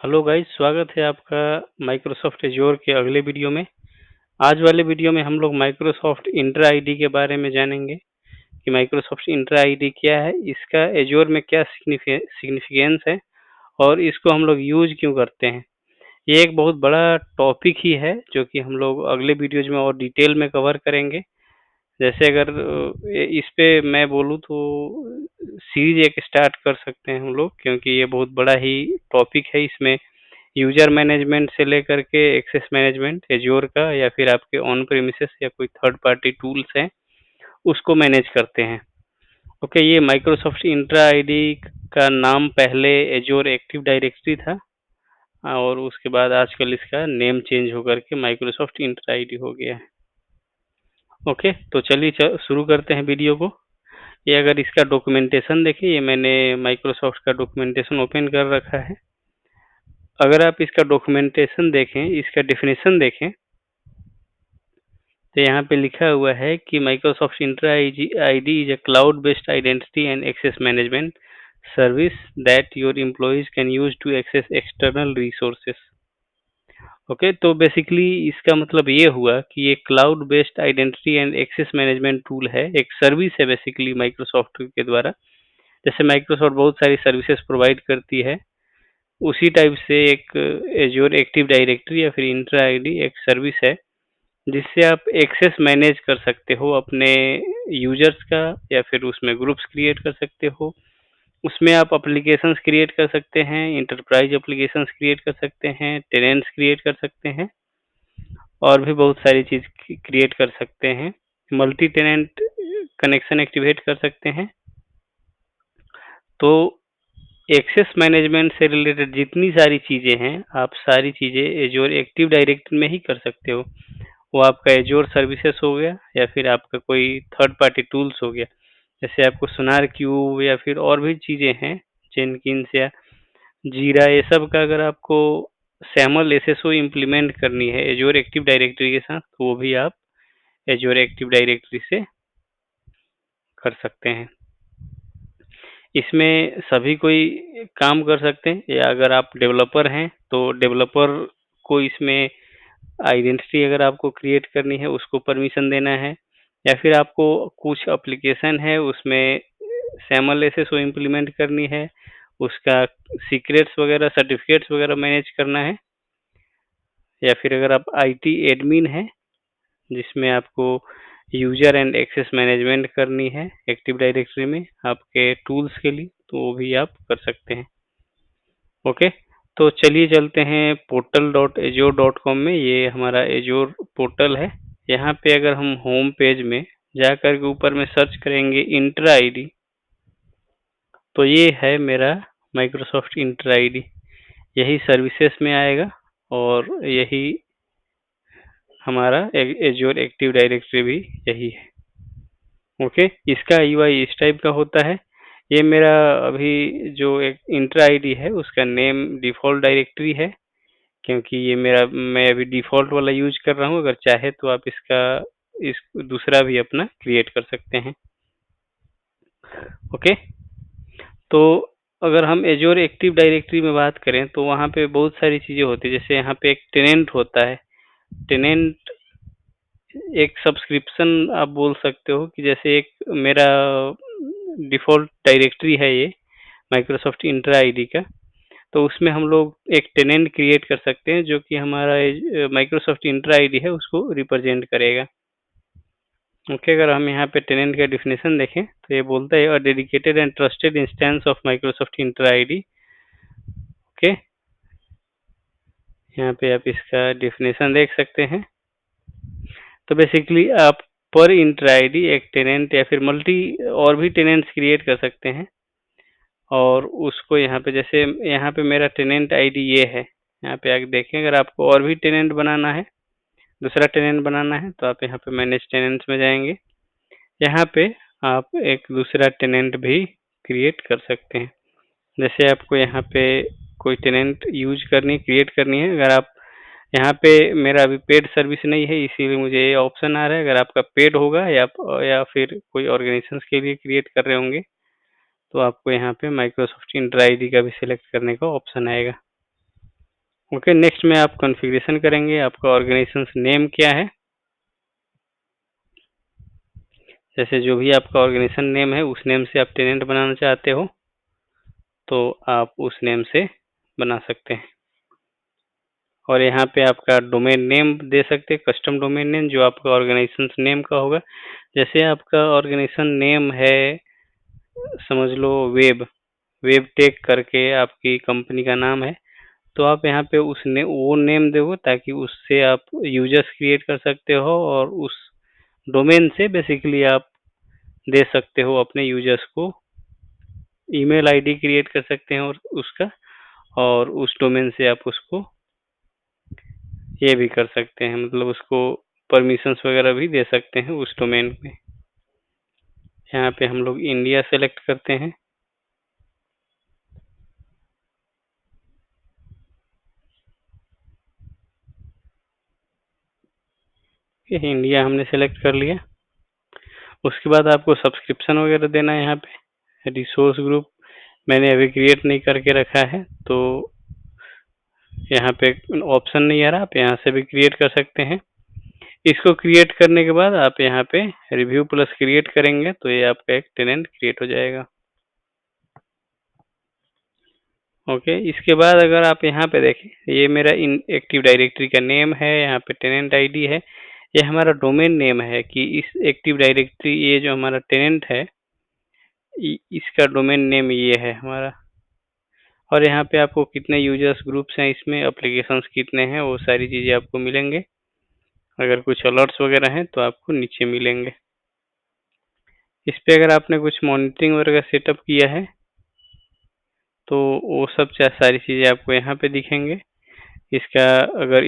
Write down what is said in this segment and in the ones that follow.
Hello guys, स्वागत है आपका माइक्रोसॉफ्ट एज्योर के अगले वीडियो में। आज वाले वीडियो में हम लोग माइक्रोसॉफ्ट इंट्रा आईडी के बारे में जानेंगे कि माइक्रोसॉफ्ट इंट्रा आईडी क्या है, इसका एज्योर में क्या सिग्निफिकेंस है और इसको हम लोग यूज क्यों करते हैं। ये एक बहुत बड़ा टॉपिक ही है जो कि हम लोग अगले वीडियोज में और डिटेल में कवर करेंगे। जैसे अगर इस पे मैं बोलूँ तो सीरीज एक स्टार्ट कर सकते हैं हम लोग, क्योंकि ये बहुत बड़ा ही टॉपिक है। इसमें यूजर मैनेजमेंट से लेकर के एक्सेस मैनेजमेंट एज्योर का, या फिर आपके ऑन प्रीमिसेस या कोई थर्ड पार्टी टूल्स हैं उसको मैनेज करते हैं। ओके, ये माइक्रोसॉफ्ट इंट्रा आईडी का नाम पहले एज्योर एक्टिव डायरेक्टरी था और उसके बाद आजकल इसका नेम चेंज होकर के माइक्रोसॉफ्ट इंट्रा आईडी हो गया है। ओके, तो चलिए शुरू करते हैं वीडियो को। ये अगर इसका डॉक्यूमेंटेशन देखें, ये मैंने माइक्रोसॉफ्ट का डॉक्यूमेंटेशन ओपन कर रखा है। अगर आप इसका डॉक्यूमेंटेशन देखें, इसका डेफिनेशन देखें, तो यहाँ पे लिखा हुआ है कि Microsoft Entra ID is a cloud based identity and access management service that your employees can use to access external resources. Okay, तो बेसिकली इसका मतलब ये हुआ कि ये cloud based identity and access management tool है, एक सर्विस है बेसिकली माइक्रोसॉफ्ट के द्वारा। जैसे माइक्रोसॉफ्ट बहुत सारी सर्विसेज प्रोवाइड करती है, उसी टाइप से एक एज्योर एक्टिव डायरेक्टरी या फिर इंट्रा आईडी एक सर्विस है जिससे आप एक्सेस मैनेज कर सकते हो अपने यूजर्स का, या फिर उसमें ग्रुप्स क्रिएट कर सकते हो। उसमें आप एप्लीकेशंस क्रिएट कर सकते हैं, इंटरप्राइज एप्लीकेशंस क्रिएट कर सकते हैं, टेनेंट्स क्रिएट कर सकते हैं और भी बहुत सारी चीज़ क्रिएट कर सकते हैं। मल्टी टेनेंट कनेक्शन एक्टिवेट कर सकते हैं। तो एक्सेस मैनेजमेंट से रिलेटेड जितनी सारी चीज़ें हैं, आप सारी चीज़ें एज्योर एक्टिव डायरेक्टरी में ही कर सकते हो। वो आपका एज्योर सर्विसेज हो गया या फिर आपका कोई थर्ड पार्टी टूल्स हो गया, जैसे आपको सोनार क्यूब या फिर और भी चीज़ें हैं, जेनकिंस या जीरा, ये सब का अगर आपको सैमल एसएसओ इम्प्लीमेंट करनी है एज्योर एक्टिव डायरेक्टरी के साथ, तो वो भी आप एज्योर एक्टिव डायरेक्टरी से कर सकते हैं। इसमें सभी कोई काम कर सकते हैं, या अगर आप डेवलपर हैं तो डेवलपर को इसमें आइडेंटिटी अगर आपको क्रिएट करनी है उसको परमिशन देना है, या फिर आपको कुछ एप्लीकेशन है उसमें सैमल एसएसओ इम्प्लीमेंट करनी है, उसका सीक्रेट्स वगैरह सर्टिफिकेट्स वगैरह मैनेज करना है, या फिर अगर आप आईटी एडमिन है जिसमें आपको यूजर एंड एक्सेस मैनेजमेंट करनी है एक्टिव डायरेक्टरी में आपके टूल्स के लिए, तो वो भी आप कर सकते हैं। ओके, तो चलिए चलते हैं portal.azure.com में। ये हमारा एज्योर पोर्टल है। यहाँ पे अगर हम होम पेज में जाकर के ऊपर में सर्च करेंगे इंट्रा आईडी, तो ये है मेरा माइक्रोसॉफ्ट इंट्रा आईडी। यही सर्विसेज में आएगा और यही हमारा एज्योर एक्टिव डायरेक्टरी भी यही है। ओके, इसका यूआई इस टाइप का होता है। ये मेरा अभी जो एक इंट्रा आईडी है उसका नेम डिफ़ॉल्ट डायरेक्टरी है, क्योंकि ये मेरा मैं अभी डिफ़ॉल्ट वाला यूज कर रहा हूँ। अगर चाहे तो आप इसका इस दूसरा भी अपना क्रिएट कर सकते हैं। ओके, तो अगर हम एज्योर एक्टिव डायरेक्टरी में बात करें तो वहाँ पे बहुत सारी चीज़ें होती है। जैसे यहाँ पे एक टेनेंट होता है। टेनेंट एक सब्सक्रिप्शन आप बोल सकते हो कि जैसे एक मेरा डिफ़ॉल्ट डायरेक्टरी है ये माइक्रोसॉफ्ट इंट्रा आईडी का, तो उसमें हम लोग एक टेनेंट क्रिएट कर सकते हैं जो कि हमारा माइक्रोसॉफ्ट इंट्रा आईडी है उसको रिप्रेजेंट करेगा। ओके, अगर हम यहाँ पे टेनेंट का डिफिनेशन देखें तो ये बोलता है a dedicated and trusted instance of Microsoft Entra ID. Okay, यहाँ पे आप इसका डिफिनेशन देख सकते हैं। तो बेसिकली आप पर इंट्रा आईडी एक टेनेंट या फिर मल्टी और भी टेनेंट्स क्रिएट कर सकते हैं, और उसको यहाँ पे जैसे यहाँ पे मेरा टेनेंट आईडी ये है। यहाँ पे आके देखें, अगर आपको और भी टेनेंट बनाना है, दूसरा टेनेंट बनाना है, तो आप यहाँ पे मैनेज टेनेंट्स में जाएंगे। यहाँ पे आप एक दूसरा टेनेंट भी क्रिएट कर सकते हैं। जैसे आपको यहाँ पे कोई टेनेंट यूज करनी क्रिएट करनी है, अगर आप यहाँ पे मेरा अभी पेड सर्विस नहीं है इसीलिए मुझे ये ऑप्शन आ रहा है। अगर आपका पेड होगा या फिर कोई ऑर्गेनाइजेशन के लिए क्रिएट कर रहे होंगे तो आपको यहाँ पे माइक्रोसॉफ्ट इंट्रा आईडी का भी सिलेक्ट करने का ऑप्शन आएगा। ओके, नेक्स्ट में आप कॉन्फ़िगरेशन करेंगे। आपका ऑर्गेनाइजेशन नेम क्या है, जैसे जो भी आपका ऑर्गेनाइजेशन नेम है उस नेम से आप टेनेंट बनाना चाहते हो तो आप उस नेम से बना सकते हैं। और यहाँ पे आपका डोमेन नेम दे सकते हैं, कस्टम डोमेन नेम जो आपका ऑर्गेनाइजेशन नेम का होगा। जैसे आपका ऑर्गेनाइजेशन नेम है, समझ लो वेब टेक करके आपकी कंपनी का नाम है, तो आप यहाँ पे वो नेम दो ताकि उससे आप यूजर्स क्रिएट कर सकते हो और उस डोमेन से बेसिकली आप दे सकते हो अपने यूजर्स को ईमेल आईडी क्रिएट कर सकते हैं और उसका, और उस डोमेन से आप उसको ये भी कर सकते हैं, मतलब उसको परमिशंस वगैरह भी दे सकते हैं उस डोमेन में। यहाँ पे हम लोग इंडिया सेलेक्ट करते हैं। इंडिया हमने सेलेक्ट कर लिया। उसके बाद आपको सब्सक्रिप्शन वगैरह देना है। यहाँ पे रिसोर्स ग्रुप मैंने अभी क्रिएट नहीं करके रखा है, तो यहाँ पे ऑप्शन नहीं आ रहा, आप यहाँ से भी क्रिएट कर सकते हैं। इसको क्रिएट करने के बाद आप यहाँ पे रिव्यू प्लस क्रिएट करेंगे तो ये आपका एक टेनेंट क्रिएट हो जाएगा। ओके, इसके बाद अगर आप यहाँ पे देखें, ये मेरा इन एक्टिव डायरेक्टरी का नेम है, यहाँ पे टेनेंट आईडी है, ये हमारा डोमेन नेम है कि इस एक्टिव डायरेक्टरी, ये जो हमारा टेनेंट है इसका डोमेन नेम ये है हमारा। और यहाँ पे आपको कितने यूजर्स ग्रुप्स हैं, इसमें एप्लीकेशंस कितने हैं, वो सारी चीज़ें आपको मिलेंगे। अगर कुछ अलर्ट्स वगैरह हैं तो आपको नीचे मिलेंगे। इस पे अगर आपने कुछ मॉनिटरिंग वगैरह सेटअप किया है तो वो सब सारी चीज़ें आपको यहाँ पे दिखेंगे। इसका अगर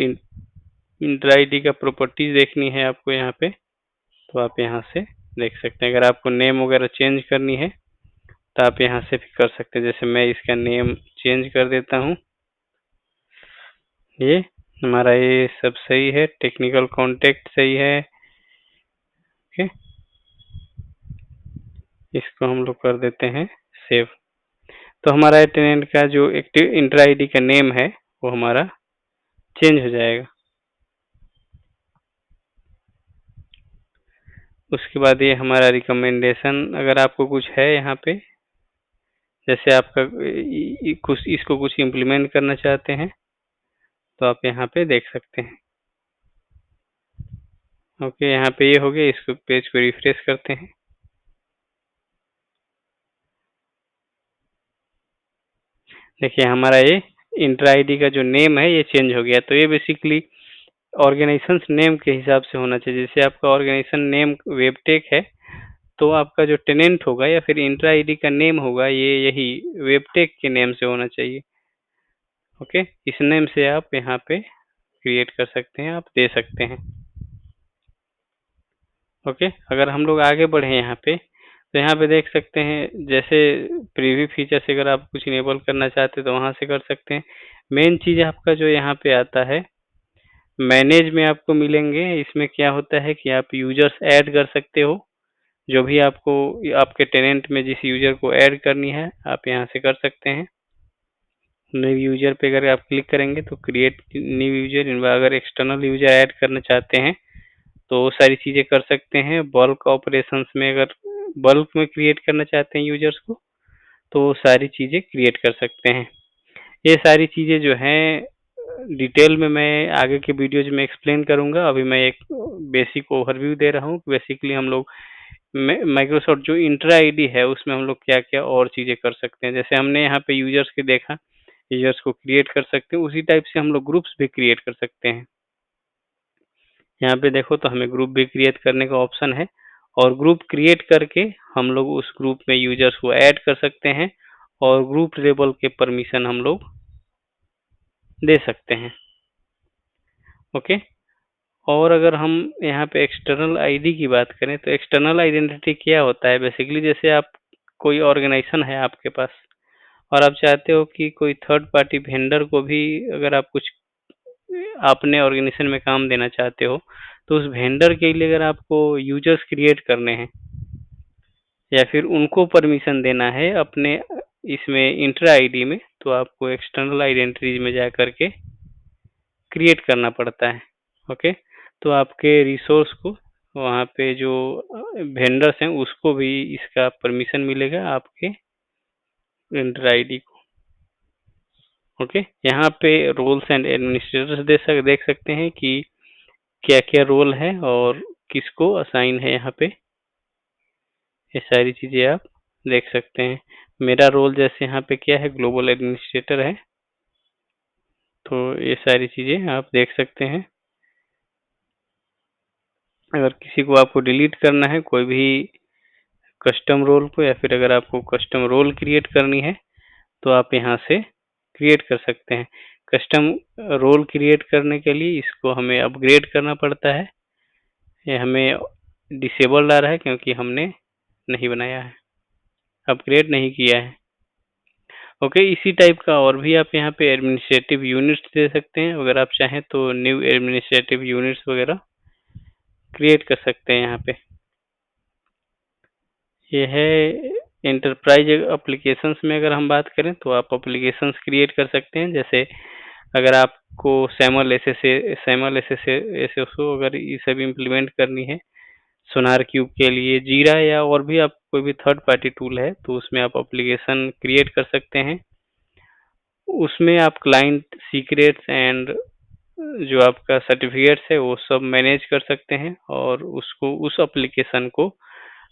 इंट्रा आईडी का प्रॉपर्टीज देखनी है आपको यहाँ पे, तो आप यहाँ से देख सकते हैं। अगर आपको नेम वगैरह चेंज करनी है तो आप यहाँ से भी कर सकते हैं। जैसे मैं इसका नेम चेंज कर देता हूँ, ये हमारा ये सब सही है, टेक्निकल कॉन्टेक्ट सही है। ओके, इसको हम लोग कर देते हैं सेव। तो हमारा टेनेंट का जो एक्टिव इंट्रा आईडी का नेम है वो हमारा चेंज हो जाएगा। उसके बाद ये हमारा रिकमेंडेशन, अगर आपको कुछ है यहाँ पे, जैसे आपका कुछ इसको कुछ इम्प्लीमेंट करना चाहते हैं तो आप यहाँ पे देख सकते हैं। ओके, यहाँ पे ये हो गया। इसको पेज को रिफ्रेश करते हैं। देखिए हमारा ये इंट्रा आईडी का जो नेम है ये चेंज हो गया। तो ये बेसिकली ऑर्गेनाइजेशन नेम के हिसाब से होना चाहिए। जैसे आपका ऑर्गेनाइजेशन नेम वेबटेक है तो आपका जो टेनेंट होगा या फिर इंट्रा आईडी का नेम होगा ये यही वेबटेक के नेम से होना चाहिए। ओके, इस नेम से आप यहाँ पे क्रिएट कर सकते हैं, आप दे सकते हैं। ओके, अगर हम लोग आगे बढ़े यहाँ पे तो यहाँ पे देख सकते हैं, जैसे प्रीव्यू फीचर से अगर आप कुछ इनेबल करना चाहते हैं तो वहाँ से कर सकते हैं। मेन चीज़ आपका जो यहाँ पे आता है मैनेज में आपको मिलेंगे। इसमें क्या होता है कि आप यूजर्स ऐड कर सकते हो, जो भी आपको आपके टेनेंट में जिस यूजर को ऐड करनी है आप यहाँ से कर सकते हैं। न्यू यूजर पे अगर आप क्लिक करेंगे तो क्रिएट न्यू यूजर, अगर एक्सटर्नल यूजर ऐड करना चाहते हैं तो वो सारी चीज़ें कर सकते हैं। बल्क ऑपरेशंस में अगर बल्क में क्रिएट करना चाहते हैं यूजर्स को तो वो सारी चीज़ें क्रिएट कर सकते हैं। ये सारी चीज़ें जो हैं डिटेल में मैं आगे के वीडियोज में एक्सप्लेन करूंगा। अभी मैं एक बेसिक ओवरव्यू दे रहा हूँ। बेसिकली हम लोग माइक्रोसॉफ्ट जो इंट्रा आईडी है उसमें हम लोग क्या क्या और चीज़ें कर सकते हैं। जैसे हमने यहाँ पे यूजर्स के देखा, यूजर्स को क्रिएट कर सकते हैं, उसी टाइप से हम लोग ग्रुप्स भी क्रिएट कर सकते हैं। यहाँ पे देखो तो हमें ग्रुप भी क्रिएट करने का ऑप्शन है, और ग्रुप क्रिएट करके हम लोग उस ग्रुप में यूजर्स को ऐड कर सकते हैं और ग्रुप लेवल के परमिशन हम लोग दे सकते हैं। ओके, और अगर हम यहाँ पे एक्सटर्नल आईडी की बात करें तो एक्सटर्नल आइडेंटिटी क्या होता है, बेसिकली जैसे आप कोई ऑर्गेनाइजेशन है आपके पास और आप चाहते हो कि कोई थर्ड पार्टी वेंडर को भी अगर आप कुछ अपने ऑर्गेनाइजेशन में काम देना चाहते हो तो उस वेंडर के लिए अगर आपको यूजर्स क्रिएट करने हैं या फिर उनको परमिशन देना है अपने इसमें इंट्रा आईडी में, तो आपको एक्सटर्नल आइडेंटिटीज में जा करके क्रिएट करना पड़ता है। ओके, तो आपके रिसोर्स को वहाँ पे जो वेंडर्स हैं उसको भी इसका परमिशन मिलेगा आपके इंटर आईडी को। ओके, यहाँ पे रोल्स एंड एडमिनिस्ट्रेटर्स देख सकते हैं कि क्या क्या रोल है और किसको असाइन है। यहाँ पे ये सारी चीज़ें आप देख सकते हैं। मेरा रोल जैसे यहाँ पे क्या है, ग्लोबल एडमिनिस्ट्रेटर है, तो ये सारी चीज़ें आप देख सकते हैं। अगर किसी को आपको डिलीट करना है कोई भी कस्टम रोल को, या फिर अगर आपको कस्टम रोल क्रिएट करनी है तो आप यहाँ से क्रिएट कर सकते हैं। कस्टम रोल क्रिएट करने के लिए इसको हमें अपग्रेड करना पड़ता है। ये हमें डिसेबल्ड आ रहा है क्योंकि हमने नहीं बनाया है, अपग्रेड नहीं किया है। ओके, इसी टाइप का और भी आप यहाँ पे एडमिनिस्ट्रेटिव यूनिट्स दे सकते हैं। अगर आप चाहें तो न्यू एडमिनिस्ट्रेटिव यूनिट्स वगैरह क्रिएट कर सकते हैं यहाँ पे। ये है एंटरप्राइज एप्लीकेशंस में अगर हम बात करें तो आप एप्लीकेशंस क्रिएट कर सकते हैं। जैसे अगर आपको सैमल एसएसओ अगर ये सब इम्प्लीमेंट करनी है सोनार क्यूब के लिए, जीरा या और भी आप कोई भी थर्ड पार्टी टूल है तो उसमें आप एप्लीकेशन क्रिएट कर सकते हैं। उसमें आप क्लाइंट सीक्रेट्स एंड जो आपका सर्टिफिकेट्स है वो सब मैनेज कर सकते हैं, और उसको उस एप्लीकेशन को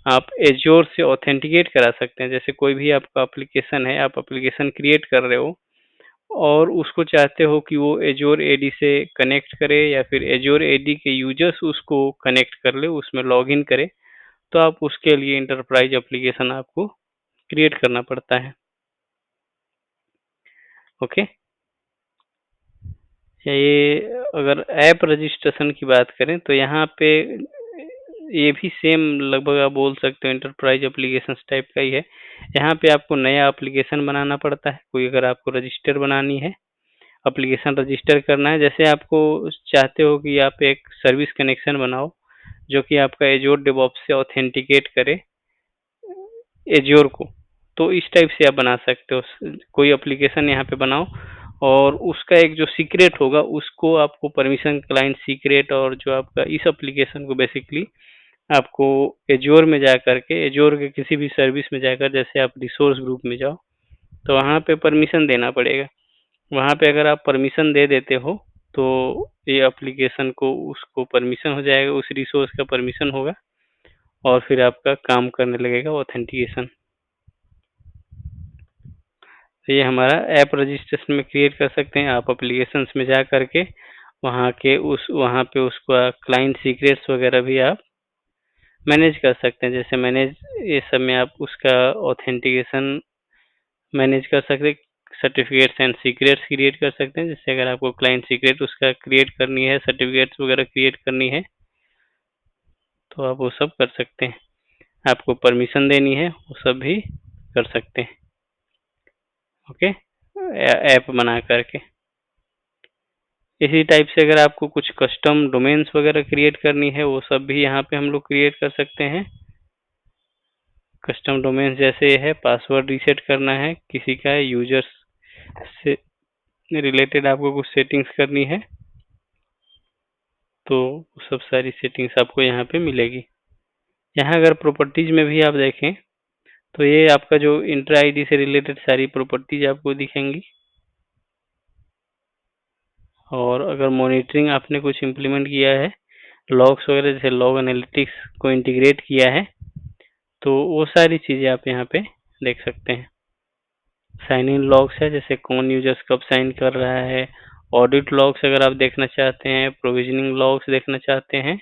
आप एज्योर से ऑथेंटिकेट करा सकते हैं। जैसे कोई भी आपका एप्लीकेशन है, आप एप्लीकेशन क्रिएट कर रहे हो और उसको चाहते हो कि वो एज्योर एडी से कनेक्ट करे, या फिर एज्योर एडी के यूजर्स उसको कनेक्ट कर ले, उसमें लॉगिन करे, तो आप उसके लिए इंटरप्राइज एप्लीकेशन आपको क्रिएट करना पड़ता है। ओके, ये अगर ऐप रजिस्ट्रेशन की बात करें तो यहाँ पे ये भी सेम लगभग आप बोल सकते हो इंटरप्राइज एप्लीकेशन टाइप का ही है। यहाँ पे आपको नया एप्लीकेशन बनाना पड़ता है। कोई अगर आपको रजिस्टर बनानी है, एप्लीकेशन रजिस्टर करना है, जैसे आपको चाहते हो कि आप एक सर्विस कनेक्शन बनाओ जो कि आपका एज्योर डेवऑप्स से ऑथेंटिकेट करे एज्योर को, तो इस टाइप से आप बना सकते हो। कोई एप्लीकेशन यहाँ पे बनाओ और उसका एक जो सीक्रेट होगा उसको आपको परमिशन क्लाइंट सीक्रेट, और जो आपका इस एप्लीकेशन को बेसिकली आपको एज्योर में जा करके, एज्योर के किसी भी सर्विस में जाकर, जैसे आप रिसोर्स ग्रुप में जाओ तो वहाँ पे परमिशन देना पड़ेगा। वहाँ पे अगर आप परमिशन दे देते हो तो ये एप्लीकेशन को उसको परमिशन हो जाएगा, उस रिसोर्स का परमिशन होगा और फिर आपका काम करने लगेगा ऑथेंटिकेशन। तो ये हमारा ऐप रजिस्ट्रेशन में क्रिएट कर सकते हैं। आप एप्लीकेशंस में जा करके वहाँ पे उसका क्लाइंट सीक्रेट्स वगैरह भी आप मैनेज कर सकते हैं। जैसे मैनेज ये सब में आप उसका ऑथेंटिकेशन मैनेज कर सकते हैं, सर्टिफिकेट्स एंड सीक्रेट्स क्रिएट कर सकते हैं। जैसे अगर आपको क्लाइंट सीक्रेट उसका क्रिएट करनी है, सर्टिफिकेट्स वगैरह क्रिएट करनी है, तो आप वो सब कर सकते हैं। आपको परमिशन देनी है वो सब भी कर सकते हैं। ओके, ऐप बना करके। इसी टाइप से अगर आपको कुछ कस्टम डोमेन्स वगैरह क्रिएट करनी है वो सब भी यहाँ पे हम लोग क्रिएट कर सकते हैं। कस्टम डोमेन्स जैसे है पासवर्ड रीसेट करना है किसी का, यूजर्स से रिलेटेड आपको कुछ सेटिंग्स करनी है, तो सब सारी सेटिंग्स आपको यहाँ पे मिलेगी। यहाँ अगर प्रॉपर्टीज में भी आप देखें तो ये आपका जो इंटर आईडी से रिलेटेड सारी प्रॉपर्टीज आपको दिखेंगी। और अगर मॉनिटरिंग आपने कुछ इम्प्लीमेंट किया है, लॉग्स वगैरह जैसे लॉग एनालिटिक्स को इंटीग्रेट किया है, तो वो सारी चीज़ें आप यहाँ पे देख सकते हैं। साइन इन लॉग्स है, जैसे कौन यूजर्स कब साइन कर रहा है। ऑडिट लॉग्स अगर आप देखना चाहते हैं, प्रोविजनिंग लॉग्स देखना चाहते हैं,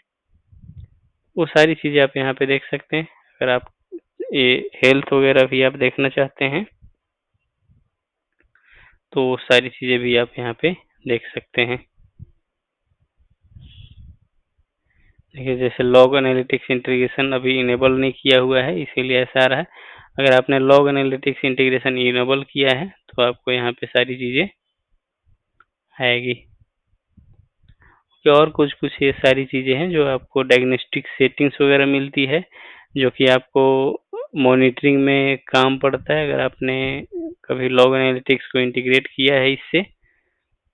वो सारी चीज़ें आप यहाँ पे देख सकते हैं। अगर आप ये हेल्थ वगैरह भी आप देखना चाहते हैं तो वो सारी चीज़ें भी आप यहाँ पे देख सकते हैं। देखिए, जैसे लॉग एनालिटिक्स इंटीग्रेशन अभी इनेबल नहीं किया हुआ है इसीलिए ऐसा आ रहा है। अगर आपने लॉग एनालिटिक्स इंटीग्रेशन इनेबल किया है तो आपको यहाँ पे सारी चीज़ें आएगी। और कुछ कुछ ये सारी चीज़ें हैं जो आपको डायग्नोस्टिक सेटिंग्स वगैरह मिलती है, जो कि आपको मॉनिटरिंग में काम पड़ता है। अगर आपने कभी लॉग एनालिटिक्स को इंटीग्रेट किया है इससे,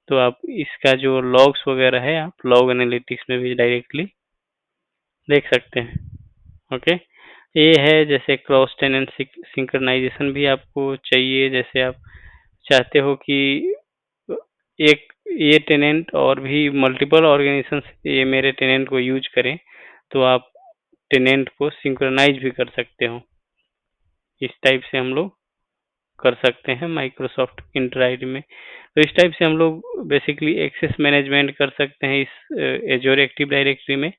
तो आप इसका जो लॉग्स वगैरह है आप लॉग एनालिटिक्स में भी डायरेक्टली देख सकते हैं। ओके, ये है जैसे क्रॉस टेनेंट सिंक्रनाइजेशन भी आपको चाहिए, जैसे आप चाहते हो कि एक ये टेनेंट और भी मल्टीपल ऑर्गेनाइजेशन ये मेरे टेनेंट को यूज करें, तो आप टेनेंट को सिंक्रोनाइज भी कर सकते हो। इस टाइप से हम लोग कर सकते हैं माइक्रोसॉफ्ट इंटर आईडी में। तो इस टाइप से हम लोग बेसिकली एक्सेस मैनेजमेंट कर सकते हैं इस एजोर एक्टिव डायरेक्टरी में।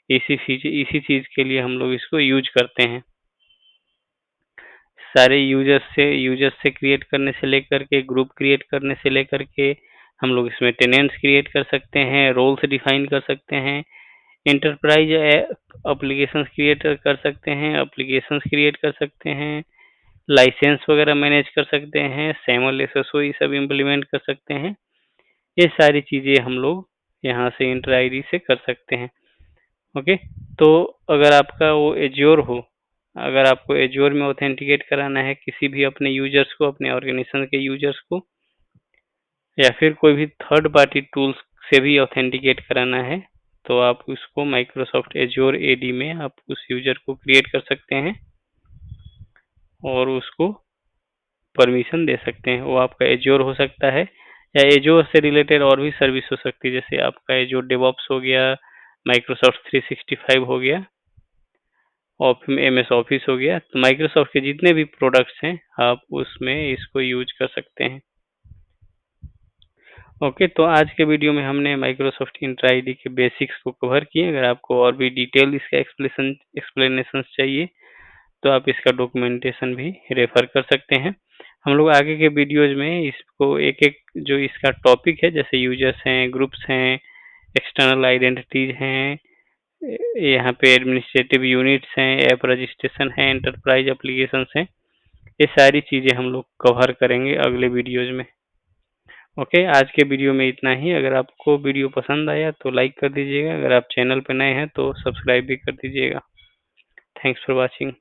इसी चीज के लिए हम लोग इसको यूज करते हैं। सारे यूजर्स से क्रिएट करने से लेकर के ग्रुप क्रिएट करने से लेकर के हम लोग इसमें टेनेंट्स क्रिएट कर सकते हैं, रोल्स डिफाइन कर सकते हैं, इंटरप्राइज एप्लीकेशंस क्रिएट कर सकते हैं, एप्लीकेशंस क्रिएट कर सकते हैं, लाइसेंस वगैरह मैनेज कर सकते हैं, सैमल एसएसओ ये सब इम्प्लीमेंट कर सकते हैं। ये सारी चीज़ें हम लोग यहाँ से इंटर आईडी से कर सकते हैं। ओके, तो अगर आपका वो एज्योर हो, अगर आपको एज्योर में ऑथेंटिकेट कराना है किसी भी अपने यूजर्स को, अपने ऑर्गेनाइजेशन के यूजर्स को, या फिर कोई भी थर्ड पार्टी टूल्स से भी ऑथेंटिकेट कराना है, तो आप उसको माइक्रोसॉफ्ट एज्योर एडी में आप उस यूजर को क्रिएट कर सकते हैं और उसको परमिशन दे सकते हैं। वो आपका एज्योर हो सकता है या एज्योर से रिलेटेड और भी सर्विस हो सकती है, जैसे आपका एज्योर डेवऑप्स हो गया, माइक्रोसॉफ्ट 365 हो गया, एमएस ऑफिस हो गया। तो माइक्रोसॉफ्ट के जितने भी प्रोडक्ट्स हैं आप उसमें इसको यूज कर सकते हैं। ओके, तो आज के वीडियो में हमने माइक्रोसॉफ्ट इंटर आईडी के बेसिक्स को कवर किए। अगर आपको और भी डिटेल इसका एक्सप्लेनेशन चाहिए तो आप इसका डॉक्यूमेंटेशन भी रेफर कर सकते हैं। हम लोग आगे के वीडियोज में इसको एक एक जो इसका टॉपिक है, जैसे यूजर्स हैं, ग्रुप्स हैं, एक्सटर्नल आइडेंटिटीज हैं, यहाँ पे एडमिनिस्ट्रेटिव यूनिट्स हैं, ऐप रजिस्ट्रेशन है, एंटरप्राइज एप्लीकेशंस हैं, ये सारी चीज़ें हम लोग कवर करेंगे अगले वीडियोज में। ओके, आज के वीडियो में इतना ही। अगर आपको वीडियो पसंद आया तो लाइक कर दीजिएगा, अगर आप चैनल पर नए हैं तो सब्सक्राइब भी कर दीजिएगा। Thanks for watching.